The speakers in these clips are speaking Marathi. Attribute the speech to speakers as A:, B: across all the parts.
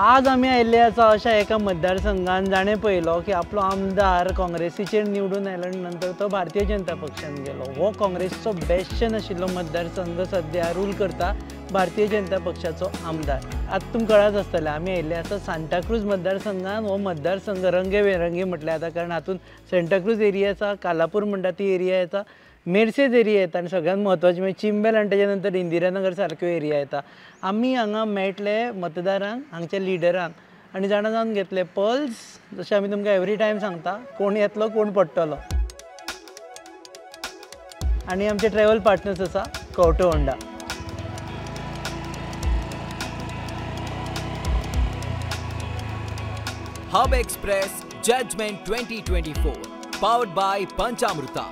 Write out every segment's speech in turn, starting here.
A: आज आम्ही आयिल्ले आसा अशा एका मतदारसंघान जाणें पळयलो की आपलो आमदार काँग्रेसीचेर निवडून आयल्या नंतर तो भारतीय जनता पक्षान गेलो. हो काँग्रेसचो बेश्ट नाशिल्लो मतदारसंघ सद्या रूल करता भारतीय जनता पक्षाचो आमदार. आतां तुमकां कळत आसतलें आमी आयिल्ले आसा सांताक्रूज मतदारसंघान. हो मतदारसंघ रंगेबेरंगी म्हटल्यार जाता कारण हातून सांताक्रूज एरिया आसा, कालापूर म्हणटा ती एरिया येता, मेर्सेज एरिया येता आनी सगळ्यांत म्हत्वाचें म्हणजे चिंबेल आनी तेच्या नंतर इंदिरानगर सारक्यो एरिया येता. आमी हांगा मेळटले मतदारांक, हांगच्या लिडरांक आनी जाणा जावन घेतले पल्स. जशें आमी तुमकां एवरी टायम सांगता कोण येतलो कोण पडटलो. आनी आमचे ट्रॅव्हल पार्टनर्स आसा कवटो Honda.
B: Hub Express Judgment 2024 powered by Panchamruta.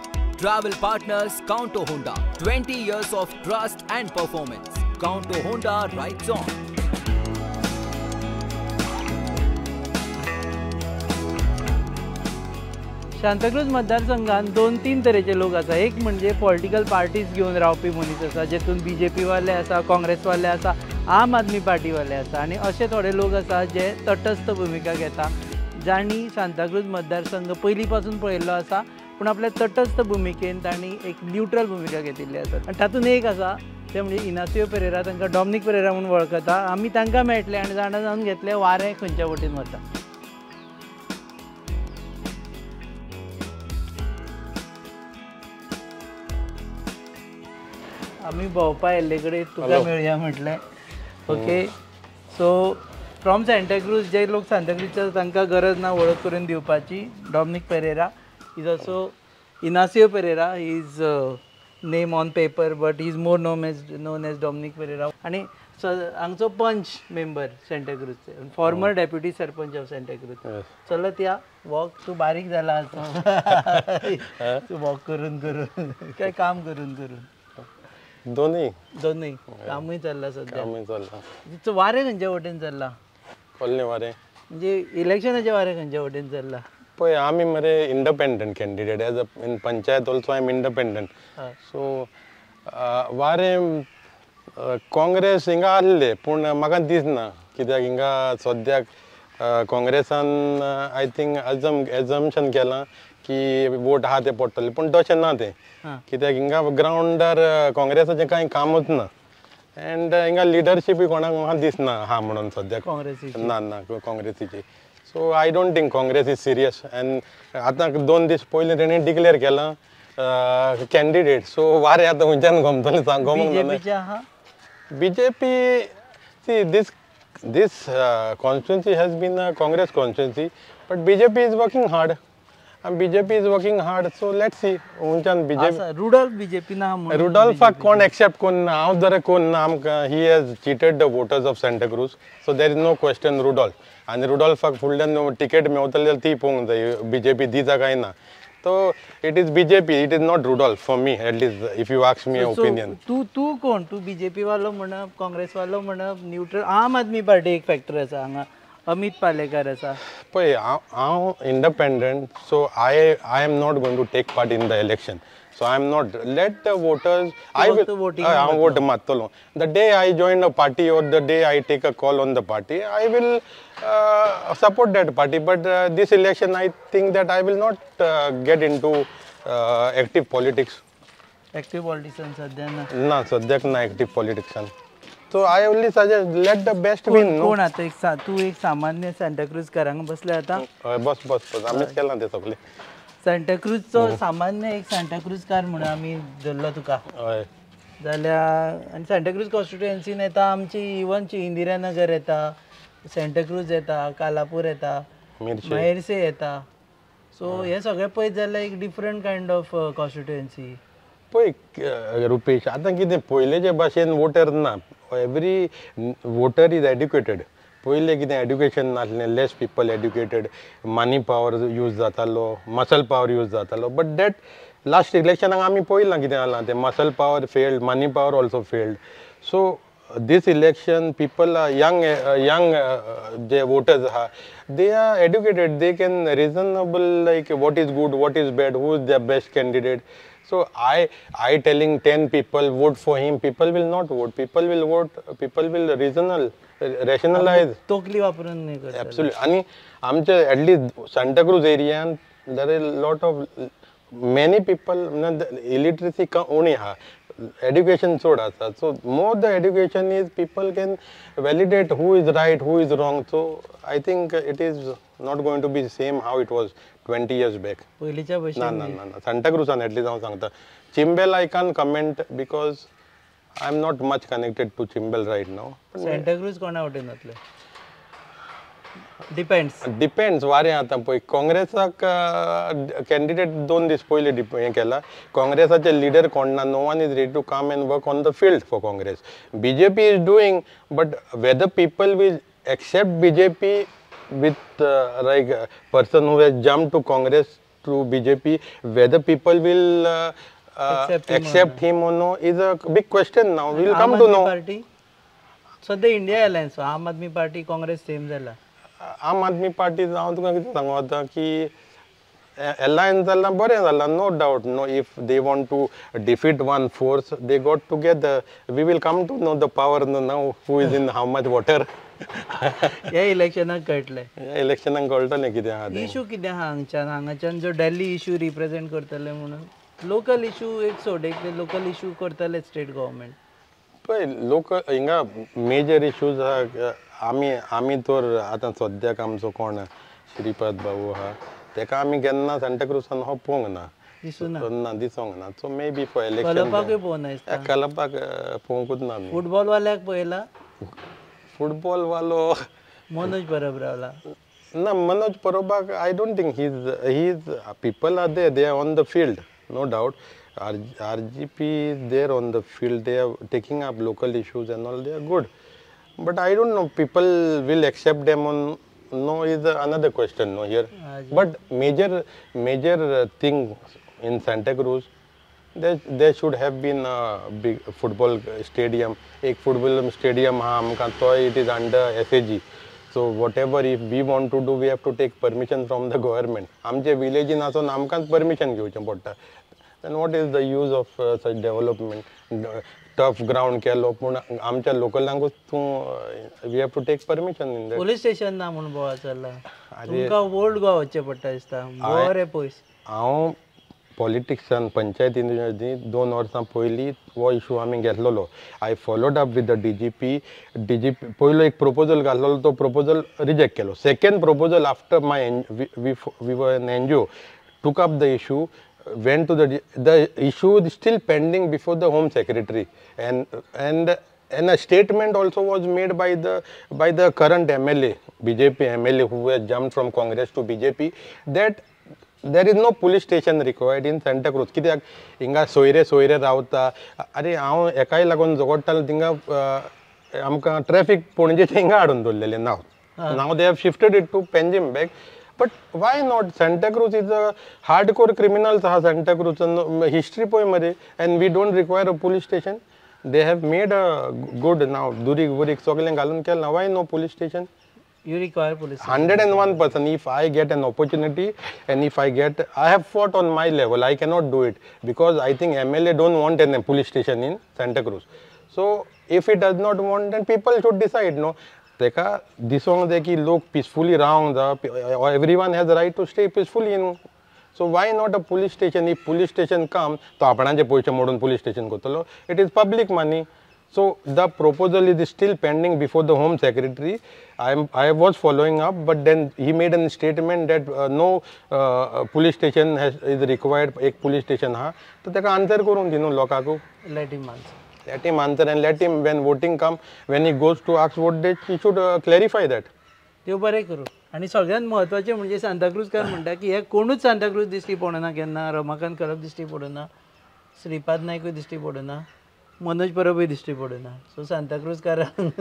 B: Travel partners Counto Honda. 20 years of trust and performance. Counto Honda rides on.
A: Santacruz मतदारसंघात 2-3 तरेचे लोक आसा. एक म्हणजे पॉलिटिकल पार्टीज घेवन रावपी मनीस आसा, जेतून BJP वाले आसा, काँग्रेस वाले आसा, आम आदमी पार्टी वाले आसा आनी असे थोडे लोक आसा जे तटस्थ भुमिका घेता, जांणी सांताक्रूज मतदारसंघ पयलीं पासून पळयल्लो आसा. पूण आपल्या तटस्थ भुमिकेन तांणी एक न्यूट्रल भुमिका घेतिल्ली आसा. आनी तातूंत एक आसा ते म्हणजे इनासियो पेरेरा, तांकां डॉमिनिक पेरेरा म्हणून वळखता. आमी तांकां मेळटले आनी जाणा जावन घेतले वारें खंयच्या वटेन वता. आमी भोंवपा येल्ले कडेन तुका मेळया म्हटलें. ओके, सो फ्रॉम सांताक्रूज जे लोक सांताक्रूजचे तांकां गरज ना वळख करून दिवपाची. Dominic Pereira is also Inacio Pereira, he is name on paper but he is more known as Dominic Pereira. आनी हांगचो पंच मेंबर सांताक्रूजचे, former deputy sarpanch of Santa Cruz. चलत या वॉक. तूं बारीक जाला आसा तूं वॉक करून करून काय काम करून करून दोनूय कामूय चल्ला सद्या. वारें खंयच्या वटेन चल्ला?
C: कसलें वारें
A: म्हणजे इलेक्शनाचें वारें खंयच्या वटेन चल्ला?
C: पळय आमी मरे independent candidate as in panchayat also I am independent. So वारें काँग्रेस हिंगा आसले पूण म्हाका दिसना, कित्याक हिंगा सद्याक काँग्रेसान आय थिंक एजम्पशन केलां की वोट आहा ते पडटले, पूण तशें ना तें. कित्याक हिंगा ग्रावंडार काँग्रेसाचें कांय कामूच ना एंड हिंगा लिडरशीपय कोणाक म्हाका दिसना आहा म्हणून सद्याक
A: काँग्रेसीची
C: ना काँग्रेसीची. So I don't think Congress is serious. And आतां 2 दीस पयलीं तेणी डिक्लेअर केलां कॅन्डिडेट. सो वारें आतां खंयच्यान घुमतलें सांग. BJP, see this constituency has been a Congress constituency, but BJP is working hard. And BJP is working hard, so let's see. उंचान BJP.
A: Rudolph BJP ना
C: Rudolph कोण accept कोण हांव जर कोण आमकां he has cheated the voters of Santa Cruz, so there is no question Rudolph. आनी रुडॉल्फाक फुडल्यान तिकेट मेवतली जाल्यार ती पळोवंक जाय. BJP दिता काय ना. So it is BJP, it is not Rudolph for me, at least if you ask me opinion.
A: तू कोण? तू BJP वालो म्हणप, काँग्रेस वालो म्हणप, न्यूट्रल? आम आदमी पार्टी एक फॅक्टर आसा हांगा, अमित पालेकर आसा.
C: पळय हांव independent, so I am not going to take part in the election. So I am not. Let the voters. I will vote mattolo. The day I join a party or the day I take a call on the party, I will support that party. But this election, I think that I will not get into active politics.
A: Active politician sadhya na.
C: Na, sadhyak na active politician. So I only suggest let the best win.
A: कोण आता तू एक सामान्य सांताक्रूज करांग बसले आता?
C: बस आम्हीच केला ते सगळे.
A: सांताक्रूजचो सामान्य एक सांताक्रूज कार म्हणून आमी धरलो तुका जाल्यार. आनी सांताक्रूज कॉन्स्टिट्युएन्सीन येता आमची इवन इंदिरानगर येता, सांताक्रूज येता, कालापूर येता, मेर्से येता. सो हे सगळे पळयत जाल्यार एक डिफरंट कायंड ऑफ कॉन्स्टिट्युएन्सी.
C: पळय रुपेश, आतां कितें पयलेंचे भाशेन वोटर ना. Every voter is educated. पयलें कितें एड्युकेशन नासलें, लेस पीपल एड्युकेटेड, मनी पावर यूज जातालो, मसल पावर यूज जातालो. बट दॅट लास्ट इलेक्शनाक आमी पळयलां कितें जालां तें. Muscle power failed, money power also failed. So this election people are young the voters are, they are educated, they can reasonable like what is good, what is bad, who is the best candidate. So I telling 10 people vote for him, people will not vote. People will vote. People will rationalize.
A: तोकली वापरून नाही करत.
C: Absolutely. आणि आमच्या at least Santa Cruz area there are a lot of many people illiteracy का only हा education सोडा सा. So more the education is people can validate who is right, who is wrong. So I think it is not going to be same how it was 20 years back.
A: पहिलीच्या
C: ना
A: भशेन
C: ना ना ना Santa Cruz at least हांव सांगता. Chimbel I can't comment because I am not much connected to Chimbel right now.
A: Santa cruise कोणा वटेन जातले? डिपेंड्स.
C: डिपेंड्स वारें आतां पळय काँग्रेसाक कॅन्डिडेट 2 दीस पयलीं हें केला. काँग्रेसाचे लिडर कोण ना, no one is ready to come and work on the field for Congress. BJP is doing but whether people will accept BJP with like person who has jumped to Congress to BJP, whether people will accept him or no is a big question now. We will come to know.
A: Party सध्या इंडिया अलायन्स आम आदमी पार्टी काँग्रेस सेम जाला.
C: आम आदमी पार्टी हांव तुका कितें सांगू आतां की alliance जाल्यार बरें जालां, no doubt. No if they want to defeat one force they got together. We will come to know the power now who is in how much water.
A: या इलेक्शनाक कळटले.
C: इलेक्शनाक कळटलें कितें आहा तें.
A: इशू कितें आहा हांगाच्यान जो दिल्ली इशू रिप्रेझेंट करतले म्हणून लोकल इशू एक सोड एक लोकल इशू करतले स्टेट गव्हर्मेंट.
C: पळय लोक हिंगा मेजर इश्यूज आमी तर आतां सद्याक आमचो कोण श्रीपाद भाऊ आहा तेका आमी केन्ना सांता क्रुजान हो पळोवंक ना.
A: दिसूना
C: दिसोंक ना. So may be for election
A: कलपाकूय पळोवना दिसता.
C: कलपाक पळोवंकूच ना आमी.
A: फुटबॉल वाल्याक पळयला.
C: फुटबॉल वालो
A: मनोज परब रावला.
C: ना मनोज परबाक I don't think he is people are there, they are on the field, no doubt. RGP is there on the field, they are taking up local issues and all, they are good. But I don't know, people will accept them on no is another question no here. But major thing in Santa Cruz, there should have been a big football stadium. एक football stadium हा आमकां तो it is under SAG. So whatever if we want to do, we have to take permission from the government. आमचे villagein आसोन आमकांच permission घेवचें पडटा. Then what is the use of such development? Tough ground केलो पूण आमच्या लोकलांकूच तूं we have to take permission in that.
A: Police station ना म्हणून बोवा चल्ला. तुमकां ओल्ड गोवा वचचें पडटा दिसता. बरें पयस.
C: हांव पॉलिटिक्सान पंचायतीन 2 वर्सां पयलीं हो इशू आमी घेतलोलो. I followed up with the DGP. पयलो एक प्रपोजल घातलोलो, तो प्रपोजल रिजेक्ट केलो. Second proposal after my we were an NGO took up the issue, went to the issue is still pending before the Home Secretary, and a statement also was made by the current MLA, BJP MLA who has jumped from Congress to BJP, that there is no police station required in Santa Cruz. कित्याक हिंगा सोयरे रावता. अरे हांव एकाय लागून झगडटालो थिंगा आमकां ट्रॅफिक पणजेचे हिंगा हाडून दवरलेलें नाव they have shifted it to Panjim back. But why not? Santa Cruz is a hardcore criminals ha Santa Cruz history poy mare, and we don't require a police station. They have made a good now durik soglen galun kel. Why no police station?
A: You require police.
C: 101%. If I get an opportunity and if I have fought on my level, I cannot do it because I think MLA don't want a police station in Santa Cruz. So if he does not want, then people should decide. No. तेका दिसोंक जाय की लोक पिसफुली रावंक जाय. Everyone has right to stay peacefully न्हू. So why not a police station? If police station come तो आपणाचे पयशे मोडून पुलीस स्टेशन करतलो. It is public money. So the proposal is still pending before the Home Secretary. I was following up, but then he made a statement that no police station is required. एक police station हा तर तेका आन्सर करून दी न्हू लोकांक.
A: Let him answer.
C: Let him answer and let him, when voting come, when he goes to ask vote date, he should clarify that.
A: ते बरें करूं. आनी सगळ्यांत म्हत्वाचें म्हणजे सांताक्रूजकार म्हणटा की हे कोणूच सांताक्रूज दिश्टी पडना केन्ना. रमाकांत कलप दिश्टी पडना, श्रीपाद नायकूय दिश्टी पडना, मनोज परबूय दिश्टी पडना. सो सांताक्रूजकारांक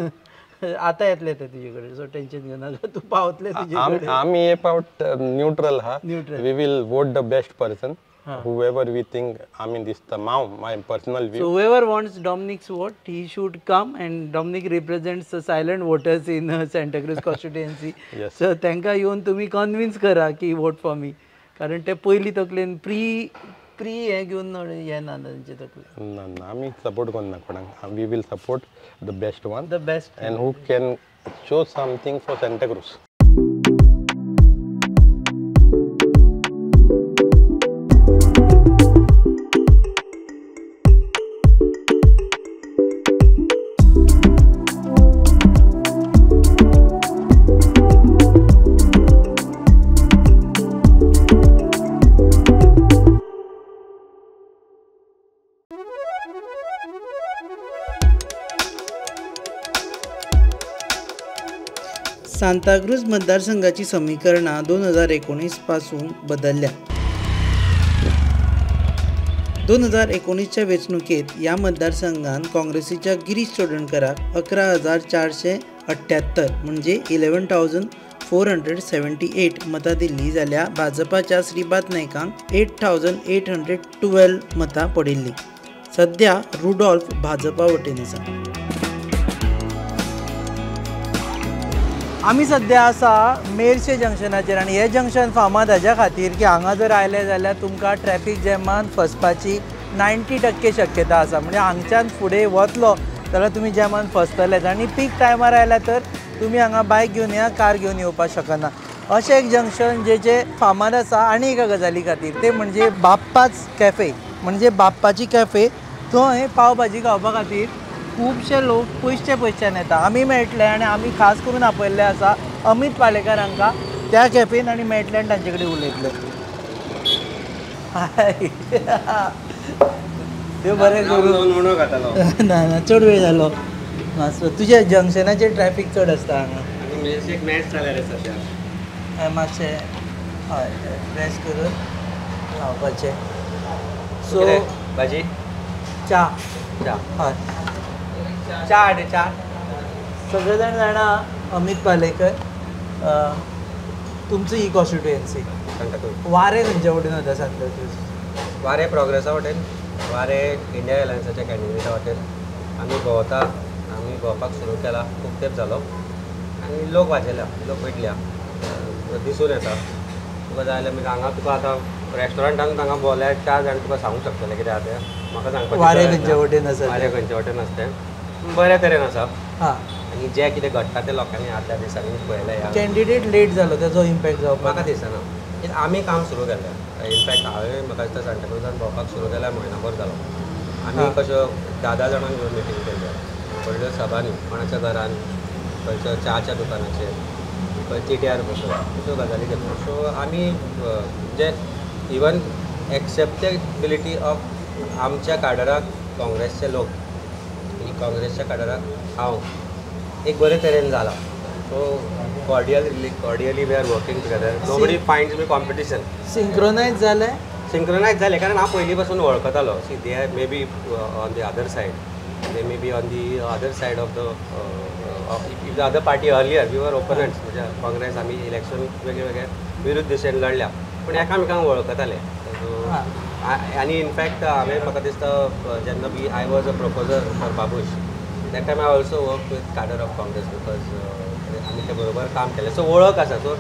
A: आतां येतले ते तुजे कडेन. सो टेन्शन घेवनाका, तूं पावतले तुजे कडेन.
C: आमी हे पावट न्यूट्रल हा.
A: Neutral.
C: We will vote the best person. Whoever we think, I mean, this is my personal view.
A: So whoever wants Dominic's vote, he should come, and Dominic represents the silent voters in Santa Cruz constituency.
C: Yes.
A: So तांकां येवन तुमी कन्विन्स करा की vote for me. कारण ते पयलीं तकलेन फ्री हे घेवन येना तांचे तकले
C: ना ना आमी सपोर्ट करना कोणाक we will support the best one
A: the best
C: and who can show something for Santa Cruz.
A: Santa Cruz मतदारसंघाची समीकरणां 2019 पासून बदलल्या. 2019च्या वेंचणुकेत ह्या मतदारसंघात काँग्रेसीच्या गिरीश चोडणकराक 11,478 म्हणजे 11,478 मतां दिल्ली जाल्यार भाजपाच्या श्रीपाद नायकांक 8,812 मतां पडिल्ली. सध्या रुडॉल्फ भाजपा वटेन आसा. आमी सध्या आसा मेर्शे जंक्शनाचेर आनी हे जंक्शन फामाद हाज्या खातीर की हांगा जर आयले जाल्यार तुमकां ट्रॅफिक जॅमान फसपाची 90% शक्यता आसा. म्हणजे हांगच्यान फुडें वतलो जाल्यार तुमी जॅमान फसतलेच आनी पीक टायमार आयल्यार तर तुमी हांगा बायक घेवन या कार घेवन येवपाक शकना. अशें एक जंक्शन जेचे फामाद आसा आनी एका गजाली खातीर ते म्हणजे बाप्पाच कॅफे म्हणजे बाप्पाची कॅफे. थंय पाव भाजी खावपा खातीर खुबशे लोक पयसच्यान येता. आमी मेळटले आनी आमी खास करून आपयल्ले आसा अमित पालेकर हांकां त्या कॅफेन आनी मेळटले आनी तांचे कडेन उलयतले. देव बरें करूं. ना ना चड वेळ जालो मातसो. तुज्या जंक्शनाचेर ट्रॅफिक चड आसता हांगा. मातशें हय प्रेस करून लावपाचें. सो
D: भाजी
A: च्या
D: च्या
A: हय च्या हाड च्या. सगळे जाण जाणा अमित पालेकर तुमची ही कॉन्स्टिट्युएन्सी
D: सांताक्रूज.
A: वारे खंयच्या वटेन वता सांताक्रूज?
D: वारे प्रोग्रेसा वटेन वारे इंडिया एलायन्साच्या कॅन्डिडेटा वटेन आमी भोंवता. आमी भोंवपाक सुरू केला खूब तेंप जालो आनी लोक वाजयल्या लोक वयटल्या दिसून येता. तुका जाय जाल्यार हांगा तुका आतां रेस्टॉरंटान हांगा भोंवल्यार 4 जाण तुका सांगूंक शकतले कितें आसा तें म्हाका सांगपाचें.
A: वारे खंयच्या वटेन आसा?
D: वारे खंयच्या वटेन आसा तें बऱ्या तरेन आसा.
A: हां
D: आनी जें कितें घडटा तें लोकांनी आदल्या दिसांनी पळयलें. ह्या
A: कॅन्डिडेट लेट जालो तेजो इम्पॅक्ट जावपाक
D: म्हाका दिसना. आमी काम सुरू केल्लें. इनफॅक्ट हांवें म्हाका दिसता सांताक्रुजान भोंवपाक सुरू केल्यार म्हयनाभर जालो. आमी कश्यो 10 जाणांक घेवन मिटींग केल्ली. व्हडल्यो सभांनी कोणाच्या घरान खंयच्या च्याच्या दुकानाचेर खंय तिट्यार बसून अश्यो गजाली केल्ल्यो. सो आमी जे इवन एक्सेप्टेबिलिटी ऑफ आमच्या काडराक काँग्रेसचे लोक आनी काँग्रेसच्या काडराक हांव एक बरे तरेन जाला. So cordially we are working together. Nobody finds me competition.
A: Synchronise जालें
D: कारण हांव पयलीं पासून वळखतालो. See they are may be on the other side. They may be on the other side of the if the other party earlier we were opponents. म्हणजे काँग्रेस आमी इलेक्शन वेगळे वेगळे विरुद्ध दिशेन लढल्या पूण एकामेकांक वळखताले. आनी इनफॅक्ट हांवें म्हाका दिसता जेन्ना I was a proposer for Babush that time I also work with cadre of Congress because आमी ते बरोबर काम केलें. सो वळख आसा. So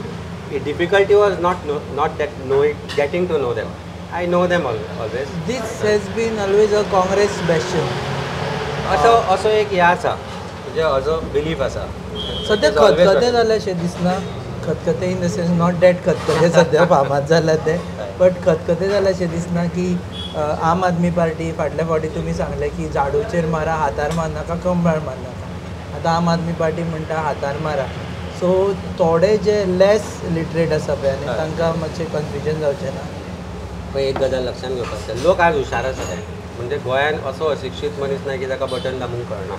D: difficulty was not that getting to know them. I know them always.
A: This has been always a Congress bastion
D: असो एक हें आसा म्हणजे असो बिलीफ आसा.
A: सद्या खतखतें जालें अशें दिसना. खतखतें in the sense not that खतखतें सद्या फामाद जाल्या तें बट खतखतें जालें अशें दिसना की आम आदमी पार्टी फाटल्या फावटी तुमी सांगलें की झाडूचेर मारा हातार मार नाका कंबाळ मार नाका. आतां आम आदमी पार्टी म्हणटा हातार मारा. सो थोडे जे लेस लिटरेट आसा पळय आनी तांकां मातशें कन्फ्युजन जावचें ना.
D: पळय एक गजाल लक्षांत घेवपाक जाय. लोक आज हुशार आसा ते. म्हणजे गोंयान असो अशिक्षीत मनीस ना की ताका बटन दामूंक कळना.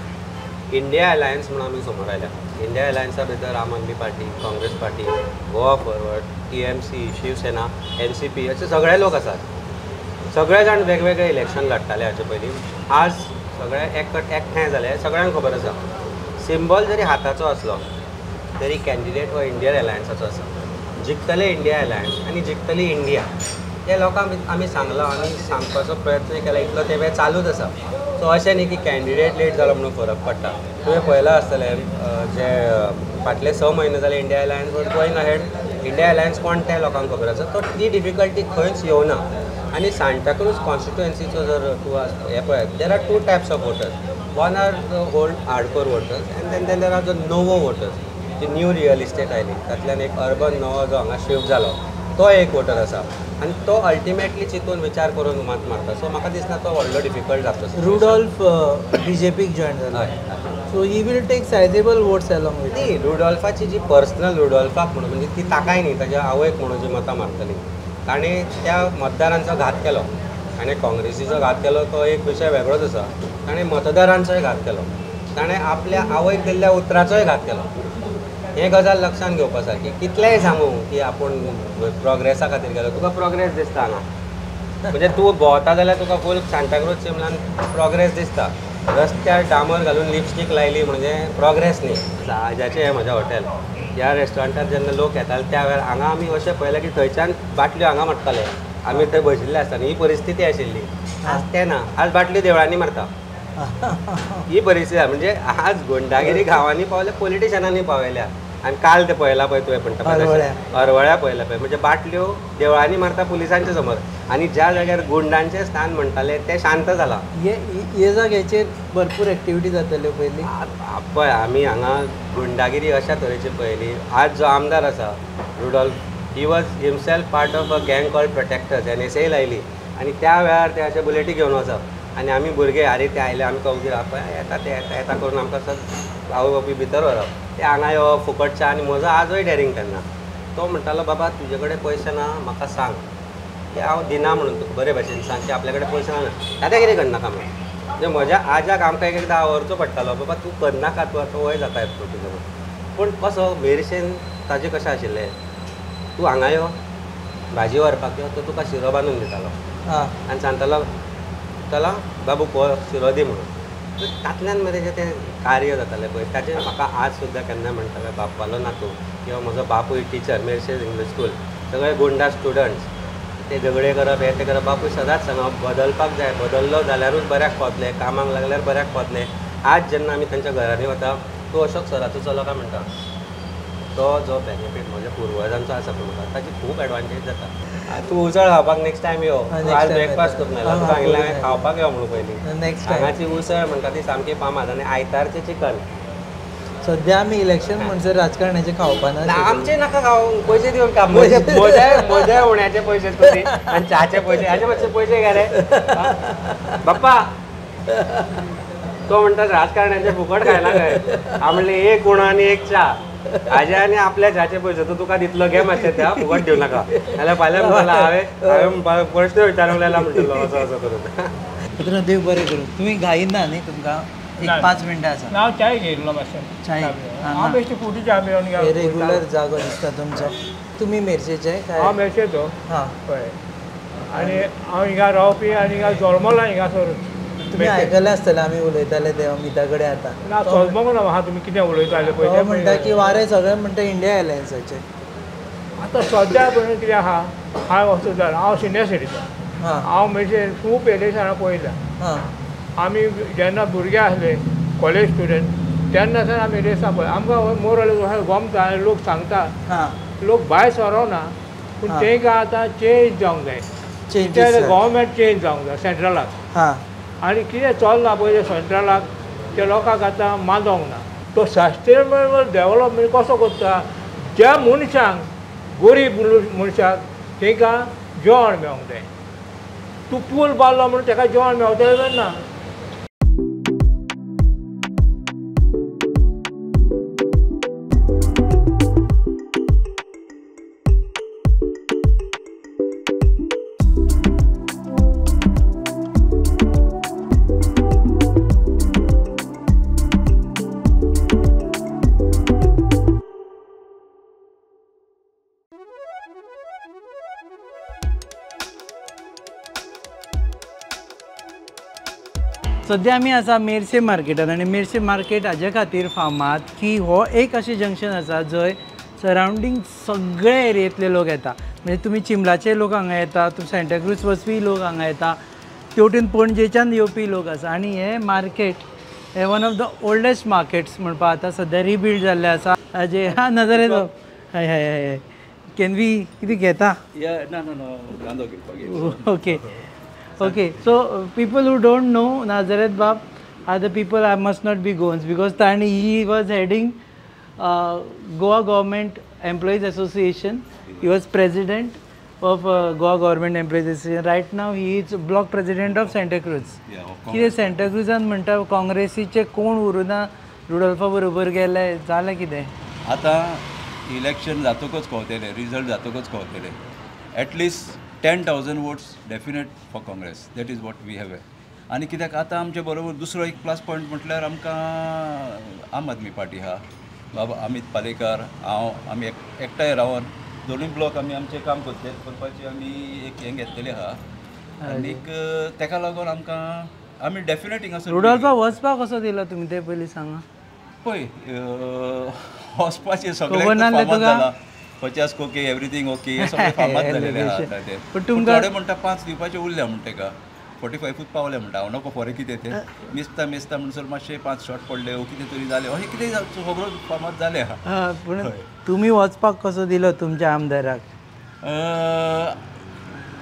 D: इंडिया अलायन्स म्हणून आमी समोर आयल्या. इंडिया अलायन्सा भितर Aam Aadmi party, Congress party, Goa forward, TMC, Shiv Sena, NCP असे सगळे लोक आसात. सगळे जाण वेगवेगळे इलेक्शन लढटाले हाचे पयलीं. आज सगळे एकठांय जाले. सगळ्यांक खबर आसा सिंबल जरी हाताचो आसलो तरी कॅन्डिडेट हो इंडियन अलायन्साचो आसा. जिखतले इंडिया अलायन्स आनी जिखतली इंडिया हे लोकांक आमी सांगलां आनी सांगपाचो प्रयत्न केला. इतलो ते वेळ चालूच आसा. सो अशें न्ही की कॅन्डिडेट लेट जालो म्हणून फरक पडटा. तुवें पळयलां आसतलें जे फाटले 6 म्हयने जाले India alliance was going ahead. India alliance कोण ते लोकांक खबर आसा. तो ती डिफिकल्टी खंयच येवना. आणि सांताक्रूज कॉन्स्टिट्युएन्सीचो जर तूं हे पळय there are 2 types of voters. One are the old hardcore voters and then there are the novo voters, जी न्यू रियल इस्टेट आयली, तातूंतल्यान एक अर्बन नवो जो हांगा शिफ्ट जालो तो एक वोटर आसा आनी तो अल्टिमेटली चिंतून विचार करून मत मारता. सो म्हाका दिसना तो व्हडलो डिफिकल्ट जातलो.
A: रुडॉल्फ बीजेपीक जॉयन जाला, so he will take sizeable votes along with.
D: न्ही, रुडॉल्फाची जी पर्सनल रुडॉल्फाक म्हणून म्हणजे ती ताकाय न्ही, ताच्या आवयक म्हणून जी मतां मारतली, ताणें त्या मतदारांचो घात केलो. ताणें काँग्रेसीचो घात केलो तो एक विशय वेगळोच आसा. ताणें मतदारांचोय घात केलो, ताणें आपल्या आवयक दिल्ल्या उतराचोय घात केलो. हे गजाल लक्षात घेवपा सारकी. कितलेंय सांगू की आपूण प्रोग्रेसा खातीर गेलो, तुका प्रोग्रेस दिसता हांगा. म्हणजे तूं भोंवता जाल्यार तुका फूल सांताक्रूज चिमलान प्रोग्रेस दिसता. रस्त्यार डामर घालून लिपस्टीक लायली म्हणजे प्रोग्रेस न्ही. जाचें हें म्हजें हॉटेल. ह्या रेस्टॉरंटार जेन्ना लोक येताले त्या वेळार हांगा आमी अशें पळयलें की थंयच्यान बाटल्यो हांगा मारताले. आमी थंय बशिल्ले आसतना ही परिस्थिती आशिल्ली. आज तें ना, आज बाटल्यो देवळांनी मारता. ही परिस्थिती म्हणजे आज गुंडागिरी गांवांनी पावल्या, पॉलिटिशनांनी पावयल्या. आनी काल ते पळयला पळय तुवें म्हणटा अरवळ्या पळयला पळय, म्हणजे बाटल्यो देवळांनी मारता पुलिसांच्या समोर. आनी ज्या जाग्यार गुंडांचें स्थान म्हणटाले तें शांत जालां.
A: हे जाग्याचेर भरपूर एक्टिविटी जातल्यो पयलीं.
D: पळय आमी हांगा गुंडागिरी अशा तरेची पळयली. आज जो आमदार आसा Rudolph, he was himself part of a गँग कॉल्ड प्रोटेक्टर्स, NSA लायली. आनी त्या वेळार ते अशे बुलेटी घेवन वचप आनी आमी भुरगे आरे ते आयले आमकां उगीर पळय येता ते येता करून आमकां सगळं आवय बापूय भितर व्हरप. ते हांगा येवप फुकटच्या आनी म्हजो आजूय डॅरिंग तेन्ना. तो म्हणटालो बाबा तुजे कडेन पयशे ना म्हाका सांग की हांव दिना म्हणून तुका बरे भशेन सांग की आपल्या कडेन पयशे ना. आतां कितें करनाका म्हणून. म्हणजे म्हज्या आजाक आमकां एक एकदां आवरचो पडटालो बाबा तूं करनाका, तूं आतां वय जाता येता तुजें. पूण कसो मेरशेन ताजें कशें आशिल्लें, तूं हांगा यो भाजी व्हरपाक यो तो तुका शिरो बांदून दितालो आनी सांगतालो चला बाबू पळय शिरो दी म्हणून. तातूंतल्यान मरे जें तें कार्य जातालें पळय ताचेर म्हाका आज सुद्दां केन्ना म्हणटाले बापालो नातू किंवा म्हजो बापूय टिचर मेरशेज इंग्लीश स्कूल, सगळे गुंडा स्टुडंट्स ते झगडे करप हे ते करप. बापूय सदांच सांगप बदलपाक जाय, बदललो जाल्यारूच बऱ्याक पावतले, कामाक लागल्यार बऱ्याक पावतले. आज जेन्ना आमी तांच्या घरांनी वता तूं अशोक सराचो चलो काय म्हणटा, तो जो बेनिफीट म्हज्या पुर्वजांचो आसा पळय म्हाका ताची खूब एडवांटेज जाता. तूं उसळ खावपाक नेक्स्ट टायम यो, आज ब्रेकफास्ट करून आयला तुका सांगिल्लें खावपाक यो म्हणून पयलीं. नेक्स्ट हांगाची उसळ म्हणटा ती सामकी फामाद आनी आयतारचें चिकन.
A: सद्या आमी इलेक्शन म्हणसर राजकारणाचें खावपाना.
D: आमचे नाका खावंक, पयशे दिवन खा. म्हज्या उण्याचे पयशे तुमी आनी च्याचे पयशे हाजे मातशे पयशे घे रे बाप्पा. तो म्हणटा राजकारणाचे फुकट खायना खंय. हांव म्हणलें एक उणो आनी एक च्या, हाजे आनी आपल्या च्याचे पयशे तूं तुका दितलो घे मातशें त्या फुकट दिवं नाका. जाल्यार फाल्यां म्हणटालो हांवें प्रश्न विचारूंक लायला म्हणटलो असो असो करून.
A: देव बरें करूं. तुमी घाईन ना न्ही, तुमकां एक 5 मिनटां आसा.
E: हांव चाय घेयल्लो मातशें.
A: चाय
E: हांव बेश्टी फुटी च्या पिवन गेलो.
A: रेगुलर जागो दिसता तुमचो. तुमी मेरशेचे काय?
E: हांव मेरशेचो.
A: हां
E: पळय आनी हांव हिंगा रावपी आनी हिंगा जल्मला हिंगासर.
A: तुमी आयकलें आसतलें आमी उलयताले ते अमिता कडेन आतां.
E: ना जल्मोंक ना म्हाका तुमी कितें उलयताले पळय
A: तो म्हणटा की वारे सगळे म्हणटा इंडिया एलायन्साचे.
E: आतां सद्या पळय कितें आहा, हांव वचूं जाय हांव सिनियर सिटीजन. हांव मेरशेन खूब इलेक्शनां पळयल्या. आमी जेन्ना भुरगे आसले कॉलेज स्टुडंट तेन्ना सावन आमी रेसां पळय. आमकां मोरल गमता आनी लोक सांगता लोक भायर सरोना, पूण तेंकां आतां चेंज जावंक जाय. गव्हर्मेंट चेंज जावंक जाय सेंट्रलाक. आनी कितें चलना पळय सेंट्रलाक ते लोकांक आतां मानोंक ना. तो सस्टेनेबल डेवलपमेंट कसो करता, ज्या मनशांक गरीब मनशाक तांकां जेवण मेळोंक जाय. तूं पूल बांदलो म्हणून ताका जेवण मेळटलें ना.
A: सद्या आमी आसा मेरशे मार्केटान आनी मेरशे मार्केट हाजे खातीर फामाद की हो एक अशें जंक्शन आसा जंय सरावंडींग सगळे एरियेंतले लोक येता. म्हणजे तुमी चिंबलाचे लोक हांगा येता, तुमी सांताक्रूज वचपी लोक हांगा येता, तेवटेन पणजेच्यान येवपी लोक आसा. आनी हे मार्केट हे one of the oldest markets म्हणपा आतां सद्या रिबिल्ड जाल्ले आसा. हाजे नजरे हय हय हय Can we कितें घेता?
F: कांदो घेवपाक.
A: Okay. So people who don't know Nazareth Bab are the people I must not be Goans because he was heading Goa Government Employees Association. He was president of Goa Government Employees Association. Right now he is block president of Santa Cruz. कितें सेंटा क्रुजान म्हणटा काँग्रेसीचे कोण उरुना रुडोल्फा बरोबर गेले जालें कितें?
F: आतां इलेक्शन जातकच कळटलें, रिजल्ट जातकच कळटलें. At least 10,000 votes definite for Congress. That is what we have. आनी कित्याक आतां आमचे बरोबर दुसरो एक प्लस पॉयंट म्हटल्यार आमकां आम आदमी पार्टी आहा. बाबा अमित पालेकार, हांव आमी एकठांय रावन दोनूय ब्लॉक आमी आमचें काम करपाचें आमी एक हें घेतलेलें आहा. आनीक तेका लागून आमकां आमी डेफिनेट हिंगासर
A: रुडोल्फा वचपाक कसो दिलो तुमी ते पयलीं सांगा.
F: पळय वचपाचें सगळें फामाद जाला. 50 कोके एवरीथींग ओके हे सगळें फामाद जालेलें आहा.
A: पूण तुमकां
F: थोडे म्हणटा 5 दिवपाचे उरल्या म्हणटा तेका 45 पावले म्हणटा. हांव नको फॉरें कितें तें मेस्ता म्हणसर मातशे 5 शॉट पडले वो कितें तरी जालें अशें कितें खबरो फामाद जालें आहा.
A: पूण तुमी वचपाक कसो दिलो तुमच्या आमदाराक?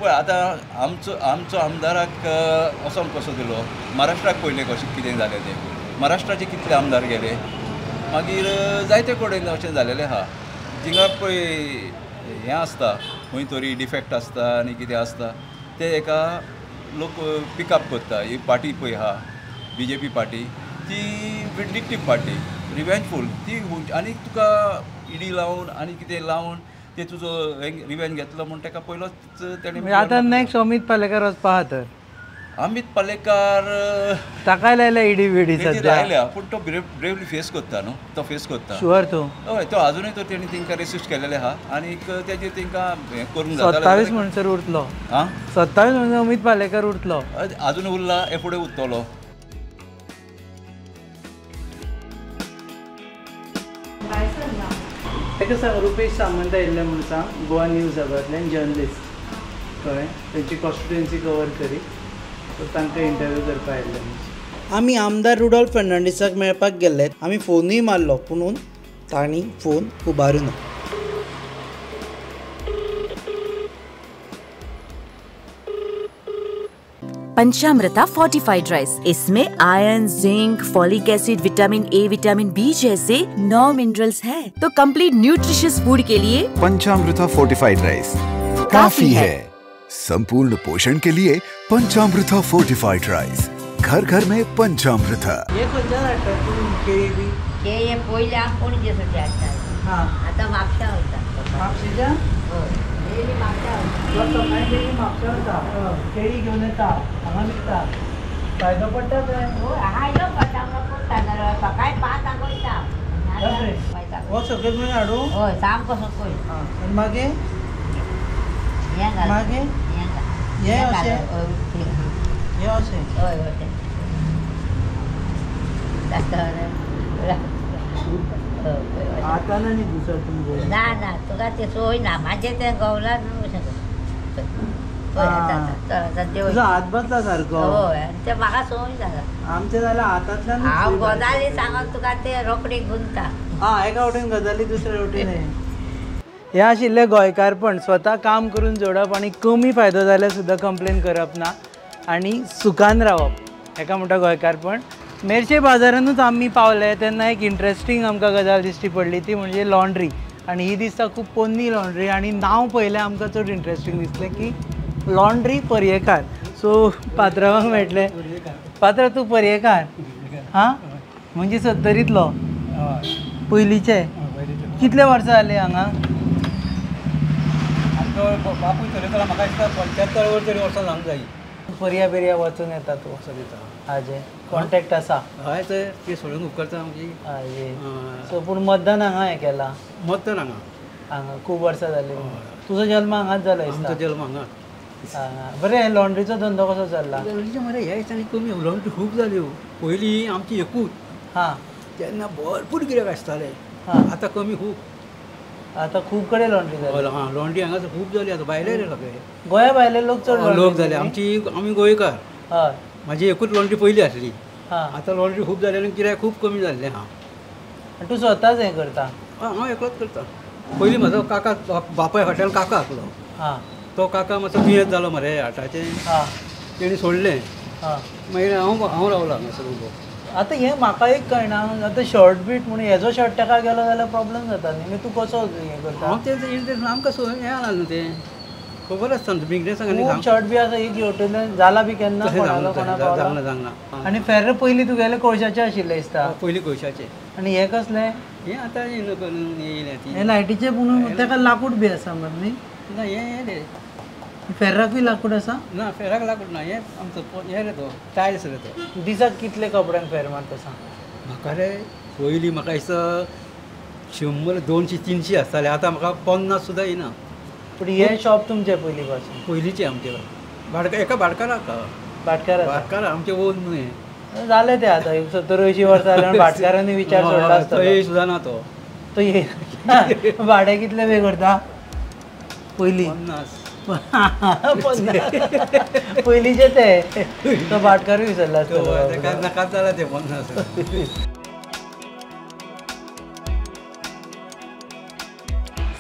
F: पळय आतां आमचो आमदाराक वचोंक कसो दिलो. महाराष्ट्राक पयलें कशें कितें जालें तें. महाराष्ट्राचे कितले आमदार गेले. मागीर जायते कडेन अशें जालेलें आहा. थिंगा पळय हें आसता खंय तरी डिफेक्ट आसता आनी कितें आसता ते एका लोक पिकअप करता. ही पार्टी पळय आहा BJP पार्टी ती विंडिक्टीव पार्टी रिवेंजफूल ती. आनी तुका ईडी लावन आनी कितें लावन ते तुजो रिवेंज घेतलो म्हण ताका पयलोच तेणें.
A: आतां नेक्स्ट अमित पालेकार वचपा आहा तर.
F: अमित पालेकार
A: ताकाय लायल्या ईडी विडी सद्या
F: लायल्या पूण तो ब्रेवली फेस करता न्हू. तो फेस करता.
A: शुअर तूं?
F: हय तो अजुनूय तो तेणी तांकां रेसिस्ट केलेले आहा आनीक तेजेर तांकां हें करूंक जाता.
A: 27 म्हणसर उरतलो. 27 म्हणजे अमित पालेकार उरतलो.
F: अजून उरला हे फुडें उरतलो.
A: ताका सांग रुपेश सामंत आयिल्ले म्हणून सांग गोवा न्यूज हबांतल्यान जर्नलिस्ट कळ्ळें. तेंची कॉन्स्टिट्युएन्सी कवर करी सो तांकां इंटरव्यू करपाक आयिल्ले. आमी आमदार रुडोल्फ फर्नांडीसाक मेळपाक गेल्ले. आमी फोनूय मारलो पुणून तांणी फोन उबारूना.
G: पंचामृता फोर्टिफाइड राइस, इसमें iron, zinc, folic acid, vitamin A, vitamin B जैसे 9 मिनरल्स हैं। तो कंप्लीट न्यूट्रिशियस फूड के लिए
H: पंचामृता फोर्टिफाइड राइस काफी है। संपूर्ण पोषण के लिए पंचामृता फोर्टिफाइड राइस, घर घर में पंचामृता।
A: ये खंयच्यान हाडटा तूं केळी बी?
I: केळी पयल्या पणजे सद्या हाडटा.
A: हां
I: आतां म्हापशा वयता.
A: म्हापशेच्यान?
I: हय डेली म्हापशा वयता.
A: सकाळी डेली म्हापशा वता. केळी घेवन येता हांगा विकता. फायदो पडटा काय?
I: हय हायलो पडटा पडटा नारळ सकाळी 5 वयता.
A: हो सकयल म्हणून हाडूं?
I: हय सामको सकयल.
A: आनी मागीर
I: हें घाल.
A: मागीर
I: हें
A: अशें
I: हें
A: अशें
I: हय अशें
A: आतां न्ही दुसरो तुमचो?
I: ना ना तुका तें सोय ना म्हाजें तें गवला न्हू अशें
A: तुजो हात बसला सारको.
I: हय आनी तें म्हाका संवय जाला.
A: आमचें जाल्यार हातांतल्यान
I: हांव गजाली सांगून तुका तें रोखडी गुंता.
A: एका वटेन गजाली दुसऱ्या वटेन. हे आशिल्ले गोंयकारपण, स्वता काम करून जोडप आनी कमी फायदो जाल्यार सुद्दां कंप्लेन करप ना आनी सुखान रावप, हेका म्हणटा गोंयकारपण. मेरशे बाजारानूच आमी पावले तेन्ना एक इंट्रस्टींग आमकां गजाल दिश्टी पडली, ती म्हणजे लॉन्ड्री. आनी ही दिसता खूब पोन्नी लॉन्ड्री आनी नांव पयलें आमकां चड इंट्रस्टींग दिसलें की लॉन्ड्री पर्येकार. सो पात्रांवाक मेळटलें. पात्र तूं पर्येकार? हां म्हणजे 70तलो पयलींचे? कितले वर्सां जालीं हांगा?
E: बापूय चलयतालो म्हाका दिसता 75 तरी वर्सां जावंक जाय.
A: पर्या बिर्या वचून येता तूं? हाजे कॉन्टेक्ट आसा?
E: हय तर ती सोडून उपकारता आमची.
A: हाजे. सो पूण मतदान हांगा हें केलां?
E: मतदान
A: हांगा खूब वर्सां जालीं. तुजो जल्म हांगाच जालो दिसता?
E: जल्म हांगा.
A: बरें. लॉन्ड्रीचो धंदो कसो चल्ला?
E: लॉन्ड्रीचे मरे ह्या दिसांनी कमी लॉन्ड्री खूब जाल्यो. पयलीं आमची एकूच.
A: हां
E: तेन्ना भरपूर गिरायक आसताले. आतां कमी खूब.
A: आतां खूब कडेन लॉन्ड्री जाली.
E: हां लॉन्ड्री हांगा खूब जाली. आतां भायले सगळे
A: गोंया भायले लोक चड
E: लोक जाले. आमी गोंयकार.
A: हय
E: म्हाजी एकूच लॉन्ड्री पयली आसली.
A: हां
E: आतां लॉन्ड्री खूब जाली आनी गिरायक खूब कमी जाल्लें. हां
A: तूं स्वताच हें करता?
E: हांव एकलोच करता.
J: पयलीं म्हजो काका बापाय हॉटेल काका आसलो
A: हां
J: तो काका मातसो दुयेंत जालो मरे हार्टाचें
A: हां
J: तेणी सोडलें
A: हां
J: मागीर हांव रावलो हांगासर उबो
A: आतां हें म्हाका एक कळना आतां शर्ट बीट म्हणून हेजो शर्ट ताका गेलो जाल्यार प्रॉब्लेम जाता न्ही मागीर तूं कसो हें करता
J: हांव तें आमकां हें आला न्हू तें खबर आसता न्हू बिगनेसांक आनी
A: खूब शर्ट बी आसा एक हेवटेन जाला बी केन्ना कोणालो कोणाक
J: जावना जावना
A: आनी फेर्र पयलीं तुगेले कोळशाचे आशिल्ले दिसता
J: पयलीं कोळशाचे
A: आनी हे कसले
J: हें आतां येयलें ती
A: हे लायटीचे म्हणून ताका लाकूड बी आसा मरे न्ही
J: ना हें रे
A: फेर्राकूय लाकूड आसा
J: ना फेराक लागून ना हें आमचो हें रे तो टायल्स रे तो
A: दिसाक कितले कपड्यांक फेर मारता सांग
J: म्हाका रे पयलीं म्हाका दिसता 100 200 300 आसताले आतां म्हाका 50 सुद्दां येना
A: पूण हे शॉप तुमचे पयलीं पासून
J: पयलींचे आमचे एका भाटकाराक
A: भाटकार
J: आमचे ओन न्हू हें
A: जाले ते आतां 70-80 वर्सां जाल्यार भाटकारांनी विचार सोडला आसता
J: थंय सुद्दां ना तो
A: भाडे कितले पे करता पयलीं
J: 50
A: पयलींचे ते तो भाटकारूय विसरला आसता
J: नाकाच जाला ते 50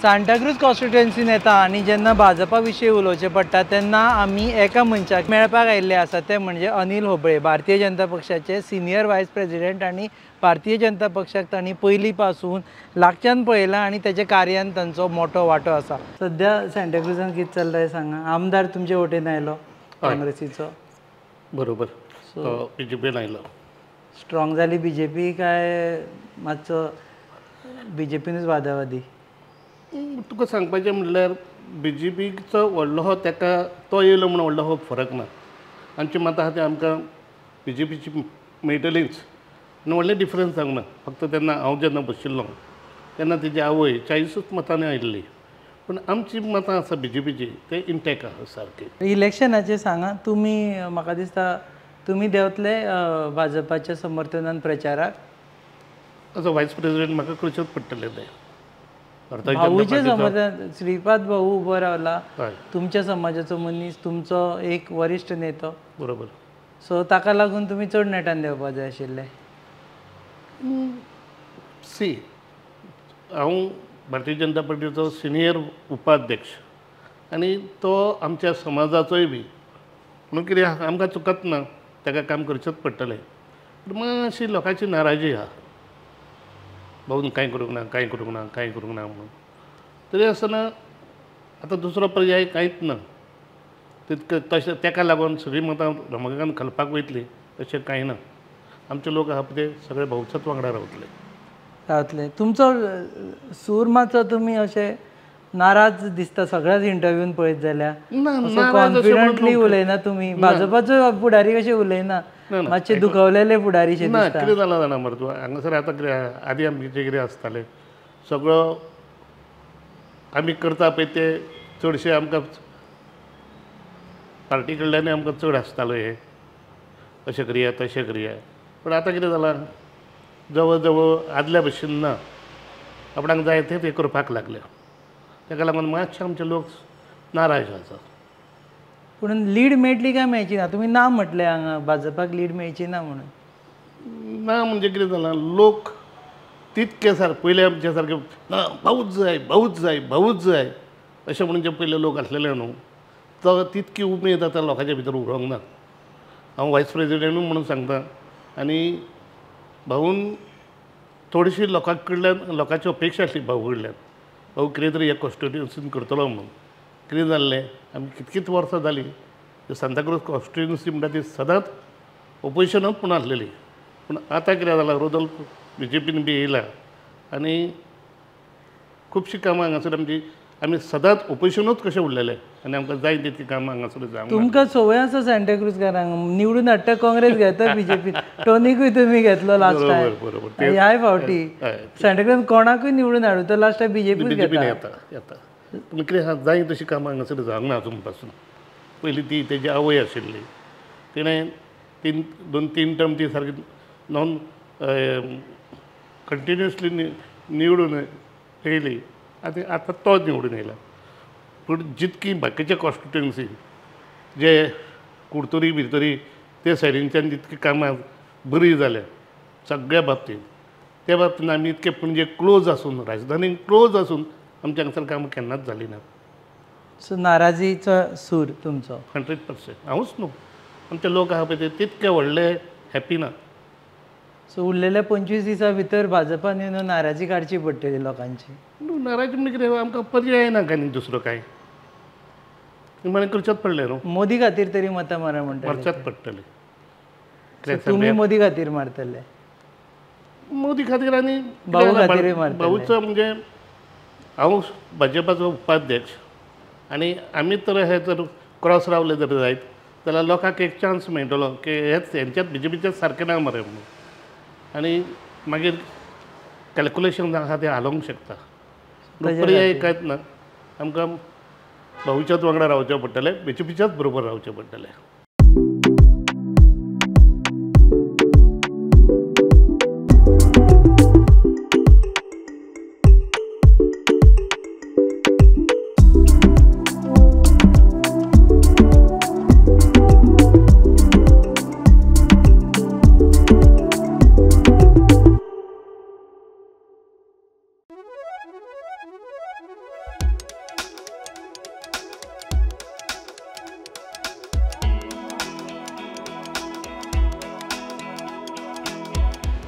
A: सांताक्रूज कॉन्स्टिट्युएन्सीन येता आनी जेन्ना भाजपा विशीं उलोवचें पडटा तेन्ना आमी एका मनशाक मेळपाक आयिल्ले आसा ते म्हणजे अनिल होबळे भारतीय जनता पक्षाचे सिनियर वायस प्रेसिडेंट आनी भारतीय जनता पक्षाक तांणी पयलीं पासून लागच्यान पळयलां आनी तेच्या कार्यान तांचो मोठो वांटो आसा सद्या सांताक्रूजान कितें चल्लां हें सांगा आमदार तुमचे वटेन आयलो काँग्रेसीचो
K: बरोबर बीजेपीन आयलो
A: स्ट्रॉंग जाली बीजेपी काय मातसो बीजेपीनूच वादावादी
K: तुका सांगपाचें म्हणल्यार बीजेपीचो व्हडलो हो ताका तो येयलो म्हणून व्हडलो हो फरक ना आमचें मतां आहा तें आमकां बीजेपीची मेळटलींच आनी व्हडलें डिफरन्स जावंक ना फक्त तेन्ना हांव जेन्ना बशिल्लो तेन्ना तेजी आवय 40 मतांनी आयिल्ली पूण आमची मतां आसा बीजेपीची ते इंटॅक्ट आसा सारकी
A: इलेक्शनाचें सांगा तुमी म्हाका दिसता तुमी देंवतले भाजपाच्या समर्थनान प्रचाराक
K: असो वायस प्रेसिडेंट म्हाका करचेच पडटलें तें
A: भाऊचे समर्थन श्रीपाद भाऊ उबो रावला तुमच्या समाजाचो मनीस तुमचो एक वरिश्ठ नेतो
K: बरोबर
A: सो ताका लागून तुमी चड नेटान देवपाक जाय आशिल्ले
K: सी हांव भारतीय जनता पार्टीचो सिनियर उपाध्यक्ष आनी तो आमच्या समाजाचोय बी म्हणून कितें आमकां चुकत ना ताका काम करचेंच पडटलें पूण मातशी लोकांची नाराजी आहा भाऊन कांय करूंक ना कांय करूंक ना कांय करूंक ना म्हणून तरी आसतना आतां दुसरो पर्याय कांयच ना तितकें तशें ताका लागून सगळीं मतां रमाकांत घालपाक वयतलीं तशें कांय ना आमचे लोक आहा ते सगळे भाऊच्याच वांगडा रावतले
A: तुमचो सूर मातसो तुमी अशें नाराज दिसता सगळ्याच इंटरव्यून पळयत जाल्यार कॉन्फिडंटली उलयना तुमी भाजपाचो फुडारी कशें उलयना मातशे दुखवलेले फुडारी
K: ना कितें जालां जाणा मरे तूं हांगासर आतां कितें आदी आमचें कितें आसतालें सगळो आमी करता पळय ते चडशे आमकां पार्टी कडल्यानूय आमकां चड आसतालो हे अशें करया तशें करया पूण आतां कितें जालां जवळ जवळ आदल्या भशेन ना आपणाक जाय तें ते करपाक लागल्या ताका लागून मातशे आमचे लोक नाराज आसा
A: पूण लीड मेळटली काय मेळची ना तुमी ना म्हटलें हांगा भाजपाक लीड मेळची ना म्हणून
K: ना म्हणजे कितें जालां लोक तितके पयले आमचे सारके ना भाऊच जाय भाऊच जाय भाऊच जाय अशें म्हणून जे पयले लोक आसलेले न्हू तो तितकी उमेद आतां लोकांच्या भितर उरोंक ना हांव वायस प्रेसिडेंटूय म्हणून सांगता आनी भाऊन थोडीशी लोकां कडल्यान लोकांची अपेक्षा आसली भाऊ कडल्यान भाऊ कितें तरी ह्या कॉन्स्टिट्युएन्सीन करतलो म्हणून कितें जाल्लें आमी कितकीच वर्सां जालीं सांताक्रूज कॉन्स्टिट्युएन्सी म्हणटा ती सदांच ऑपोजिशनूच पूण आसलेली पूण आतां कितें जालां रोदल बीजेपीन बी येयला आनी खुबशीं कामां हांगासर आमी सदांच ऑपोजिशनूच कशें उरलेले आनी आमकां जाय तितकी कामां हांगासर जावंक
A: तुमकां संवय आसा सांताक्रूजकारांक निवडून हाडटा काँग्रेस घेता बीजेपी टोनीकूय तुमी घेतलो लास्ट टायम ह्याय फावटी सांताक्रूज कोणाकूय निवडून हाडूं तो लास्ट टायम बीजेपी
K: येता पूण कितें आहा जाय तशी कामां हांगासर जावंक ना अजून पासून पयलीं ती तेजी आवय आशिल्ली तिणें 2-3 टर्म ती सारकी नॉन कंटिन्युअसली निवडून येयली आनी आतां तो निवडून येयला पूण जितकी बाकीचे कॉन्स्टिट्युएन्सी जे कुडतरी भितरी ते सायडींच्यान जितकी कामां बरी जाल्या सगळ्या बाबतींत त्या बाबतींत आमी इतके पणजे क्लोज आसून राजधानीक क्लोज आसून आमच्या हांगसर कामां केन्नाच जाली ना.
A: सो नाराजीचो सूर तुमचो
K: 100%. हांवूच न्हू, आमचे लोक आहा पळय ते तितके व्हडले हॅपी ना.
A: सो उरलेल्या 25 दिसां भितर भाजपान येवन नाराजी काडची पडटली लोकांची.
K: नाराजी म्हणजे कितें आमकां पर्याय ना काय न्ही दुसरो काय, म्हणे करचेच पडलें न्हू.
A: मोदी खातीर तरी मतां मारा म्हणटा
K: मारचेच पडटलें.
A: तुमी मोदी खातीर मारतले?
K: मोदी खातीर आनी
A: भाऊ खातीर मारतले.
K: भाऊचो म्हणजे हांव भाजपाचो उपाध्यक्ष आनी आमी तर हे जर क्रॉस रावले जर जायत जाल्यार लोकांक एक चान्स मेळटलो की हेच हेंच्यात BJPचेच सारकें ना मरे म्हणून, आनी मागीर कॅल्क्युलेशन आहा तें हालोवंक शकता. पर्याय कांयच ना, आमकां भाऊच्याच वांगडा रावचें पडटलें, BJPच्याच बरोबर रावचें पडटलें.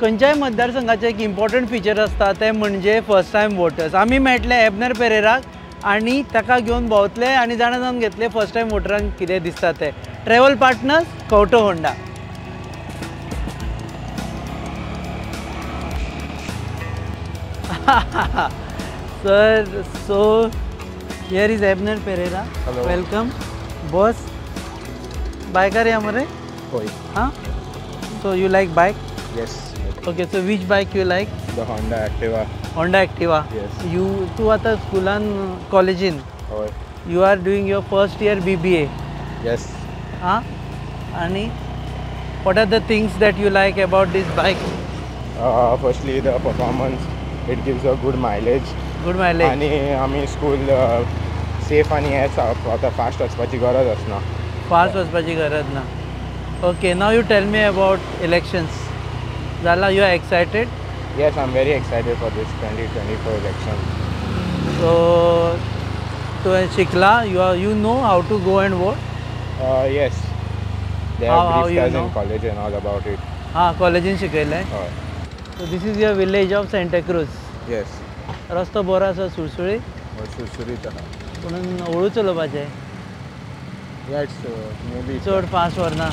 A: खंयच्याय मतदारसंघाचें एक इम्पॉर्टंट फीचर आसता तें म्हणजे फर्स्ट टायम वोटर्स. आमी मेळटले एबनर पेरेराक आनी ताका घेवन भोंवतले आनी जाणा जावन घेतले फर्स्ट टायम वोटरांक कितें दिसता तें. Travel partners Couto Honda. Sir, so here is Abner Pereira. Welcome. Boss बायकार या मरे?
L: होय.
A: हां, सो यू लायक बायक?
L: Yes.
A: Okay, so which bike you like?
L: The Honda Activa.
A: Honda Activa.
L: Yes.
A: तू आता स्कुलान कॉलेजीन.
L: होय.
A: You are doing your first year BBA.
L: Yes.
A: आणि what are the things that you like about this bike?
L: Firstly, the performance. It gives a good mileage.
A: Good mileage.
L: आणि आमी स्कूल सेफ आणि हे आता फास्ट वचपाची गरज आसना.
A: फास्ट वचपाची गरज ना. Okay, now you tell me about elections. Zala, you are excited?
L: Yes, I'm very excited for this 2024 election.
A: So, to Shikla, you know how to go and vote?
L: Yes. They have briefed us in college and all about it.
A: College in शिकयलें. So this is your village of Santa Cruz.
L: Yes.
A: रस्तो बरो आसा सुळसुळीत?
L: सुळसुळीत आहा.
A: पूण हळू चलोवपाचें.
L: Yeah, it's maybe
A: चड fast Verna.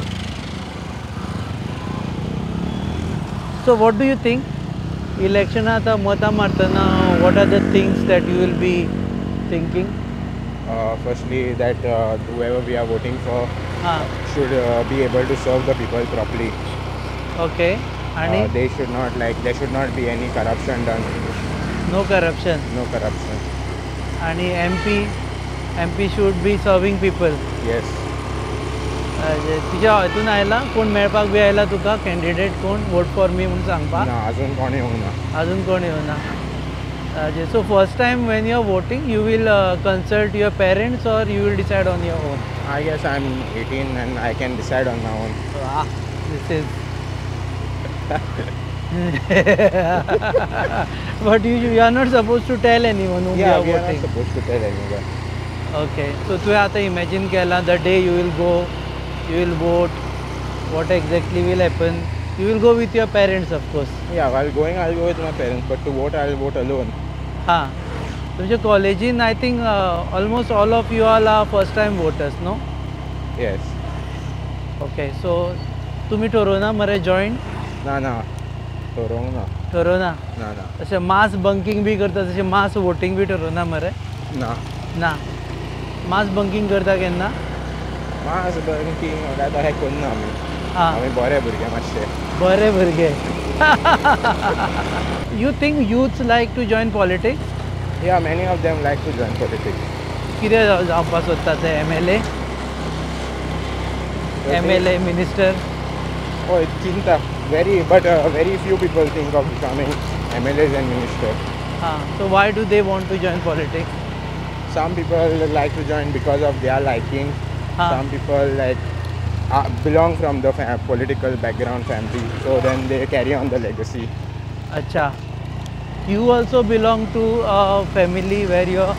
A: So what do you think? Election आता मतां मारतना what are the things that you will be thinking?
L: Firstly, that whoever we are voting for should be able to serve the people properly.
A: Okay. And
L: there should not be any corruption done.
A: No corruption.
L: No corruption.
A: And MP should be serving people.
L: Yes.
A: तुज्या हातून आयला कोण मेळपाक बी आयला तुका कॅन्डिडेट कोण वोट फॉर मी म्हणून सांगपाक?
L: ना, अजून कोण येवंक ना.
A: अजून कोण येवना. So first time when you are voting you will consult your parents or you will decide on your own?
L: I guess I'm 18 and I can decide on my own.
A: This is but you are not supposed to tell anyone whom you are voting.
L: Yeah, we are not supposed to tell anyone.
A: Okay, so तुवें आतां इमॅजीन केलां the day you will go, you will vote, what exactly will happen? You will go with your parents, of course.
L: Yeah, while going, I'll go with my parents, but to vote, I'll vote alone.
A: तुमच्या कॉलेजीन I think almost all of you all are first time voters, no?
L: Yes.
A: Okay, so तुम्ही ठरवना मरे जॉईन?
L: ना, ठरवंक ना.
A: ठरवना?
L: ना.
A: अशें मास बंकिंग बी करता तशें मास वोटींग बी ठरवना मरे? ना. मास बंकिंग करता केन्ना?
L: मास बंकिंग आतां हें करना आमी बरे भुरगे मातशे.
A: बरे भुरगे. You think youths like to join politics?
L: Yeah, many of them like to join politics.
A: कितें जावपाक सोदता ते MLA? MLA, minister?
L: Oh, चिंता. Very few people think of becoming MLAs and ministers.
A: So why do they want to join politics?
L: Some people like to join because of their liking. Some people belong from the political background family, so then they carry on the legacy.
A: अच्छा. You also belong to a family where your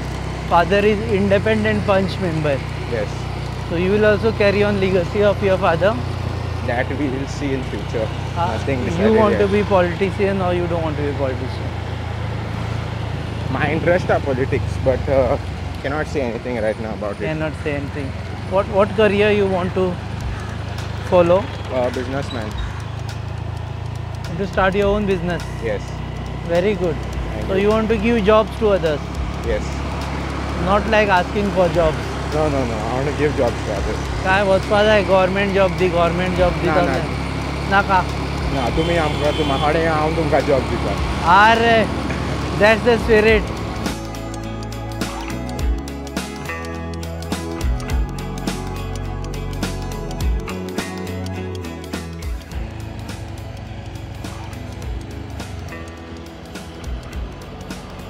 A: father is independent punch member.
L: Yes.
A: So you will also carry on legacy of your father.
L: That we will see in future. Nothing
A: You
L: decided
A: want
L: yet.
A: to be politician or you don't want to be politician?
L: My interests are politics, but cannot say anything right now about it.
A: Cannot say anything. What career you want to follow?
L: Businessman.
A: To start your own business.
L: Yes.
A: Very good. So you want to give jobs to others?
L: Yes.
A: Not like asking for jobs.
L: No. I want to give jobs to others.
A: काय वचपा जाय गव्हर्मेंट जॉब दी
L: ना.
A: नाका
L: ना तुम्ही आमकां तुमच्या कडेन हांव तुमकां जॉब दिता.
A: अरे दॅट्स द स्पिरिट.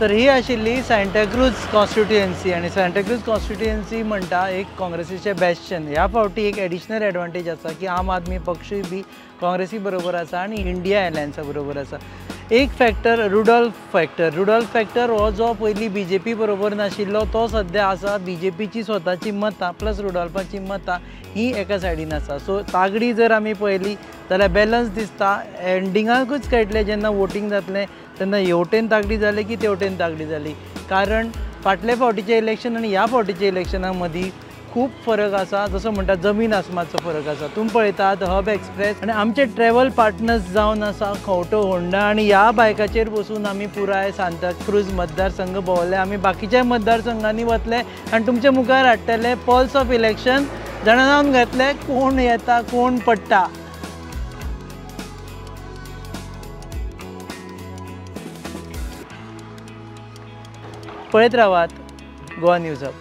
A: तर ही आशिल्ली सांताक्रूज कॉन्स्टिट्युएन्सी आनी सांताक्रूज कॉन्स्टिट्युएन्सी म्हणटा एक काँग्रेसीचें बेस्शन. ह्या फावटी एक एडिशनल एडवांटेज आसा की आम आदमी पक्षूय बी काँग्रेसी बरोबर आसा आनी इंडिया अलायन्सा बरोबर आसा. एक फॅक्टर रुडॉल्फ फॅक्टर हो जो पयलीं BJP बरोबर नाशिल्लो तो सद्या आसा BJPची स्वताची मतां प्लस रुडॉल्फाची मतां ही एका सायडीन आसा. सो तागडी जर आमी पळयली जाल्यार बॅलन्स दिसता. एंडिंगाकूच कळटलें जेन्ना वोटींग जातलें तेन्ना हेवटेन तागडी जाली की तेवटेन तागडी जाली. कारण फाटल्या फावटीचें इलेक्शन आनी ह्या फावटीच्या इलेक्शना मदीं खूब फरक आसा. जसो म्हणटा जमीन आसमानचो फरक आसा. तुमी पळयतात हब एक्सप्रेस आनी आमचे ट्रॅव्हल पार्टनर्स जावन आसा खंवटो होंडा आनी ह्या बायकाचेर बसून आमी पुराय सांताक्रूज मतदारसंघ भोंवले. आमी बाकीच्या मतदारसंघांनी वतले आनी तुमच्या मुखार हाडटले पल्स ऑफ इलेक्शन. जाणून घेतले कोण येता कोण पडटा. पळयत रावात Goa news hub.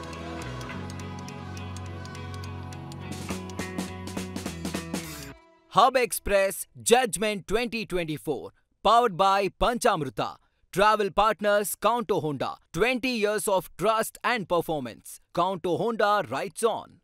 B: Hub Express Judgment 2024, powered by Panchamrita. Travel partners Counto Honda. 20 years of trust and performance. Counto Honda rides on.